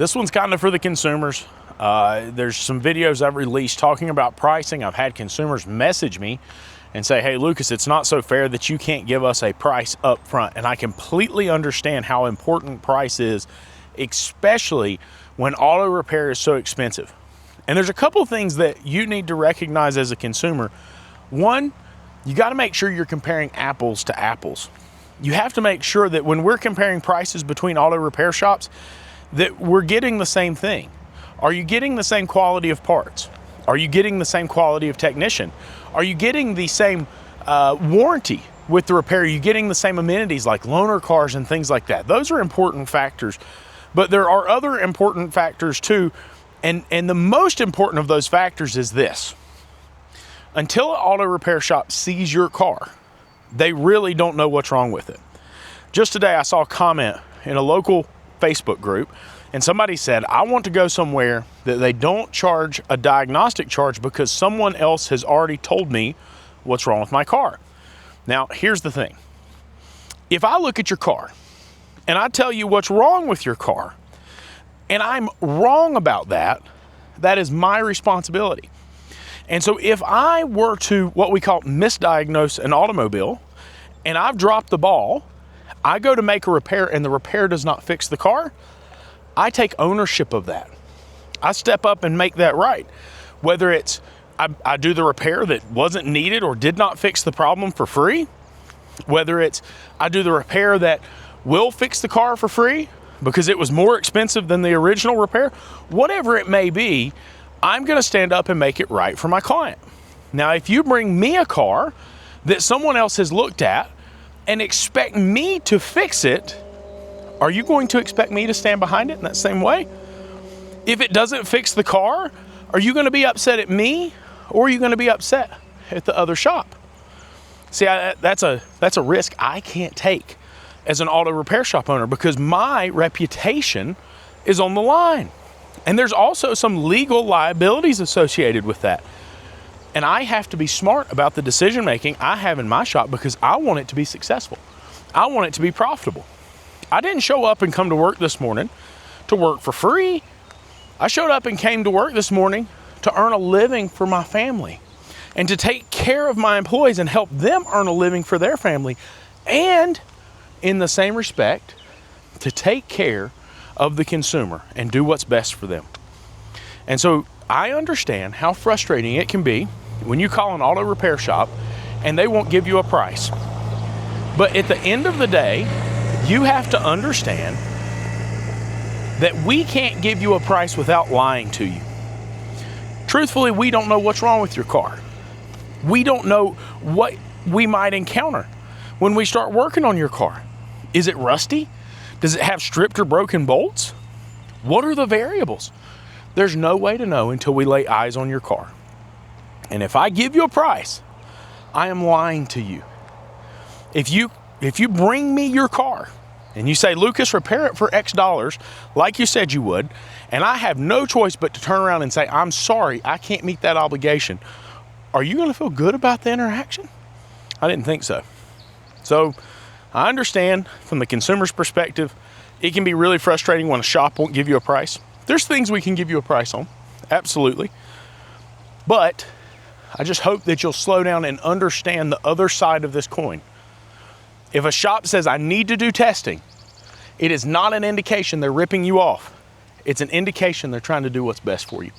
This one's kind of for the consumers. There's some videos I've released talking about pricing. I've had consumers message me and say, hey, Lucas, it's not so fair that you can't give us a price up front. And I completely understand how important price is, especially when auto repair is so expensive. And there's a couple things that you need to recognize as a consumer. One, you got to make sure you're comparing apples to apples. You have to make sure that when we're comparing prices between auto repair shops, that we're getting the same thing. Are you getting the same quality of parts? Are you getting the same quality of technician? Are you getting the same warranty with the repair? Are you getting the same amenities like loaner cars and things like that? Those are important factors, but there are other important factors too. And the most important of those factors is this. Until an auto repair shop sees your car, they really don't know what's wrong with it. Just today, I saw a comment in a local Facebook group, and somebody said, I want to go somewhere that they don't charge a diagnostic charge because someone else has already told me what's wrong with my car. Now, here's the thing. If I look at your car and I tell you what's wrong with your car, and I'm wrong about that, that is my responsibility. And so if I were to, what we call misdiagnose an automobile, and I've dropped the ball, I go to make a repair and the repair does not fix the car, I take ownership of that. I step up and make that right. Whether it's I do the repair that wasn't needed or did not fix the problem for free, whether it's I do the repair that will fix the car for free because it was more expensive than the original repair, whatever it may be, I'm gonna stand up and make it right for my client. Now, if you bring me a car that someone else has looked at and expect me to fix it, are you going to expect me to stand behind it in that same way? If it doesn't fix the car, are you gonna be upset at me or are you gonna be upset at the other shop? See, that's a risk I can't take as an auto repair shop owner because my reputation is on the line. And there's also some legal liabilities associated with that. And I have to be smart about the decision making I have in my shop because I want it to be successful. I want it to be profitable. I didn't show up and come to work this morning to work for free. I showed up and came to work this morning to earn a living for my family and to take care of my employees and help them earn a living for their family. And in the same respect, to take care of the consumer and do what's best for them. And so I understand how frustrating it can be when you call an auto repair shop and they won't give you a price. But at the end of the day, you have to understand that we can't give you a price without lying to you. Truthfully, we don't know what's wrong with your car. We don't know what we might encounter when we start working on your car. Is it rusty? Does it have stripped or broken bolts? What are the variables? There's no way to know until we lay eyes on your car. And if I give you a price, I am lying to you. If you bring me your car and you say, Lucas, repair it for X dollars, like you said you would, and I have no choice but to turn around and say, I'm sorry, I can't meet that obligation, are you gonna feel good about the interaction? I didn't think so. So I understand from the consumer's perspective, it can be really frustrating when a shop won't give you a price. There's things we can give you a price on, absolutely. But I just hope that you'll slow down and understand the other side of this coin. If a shop says, I need to do testing, it is not an indication they're ripping you off. It's an indication they're trying to do what's best for you.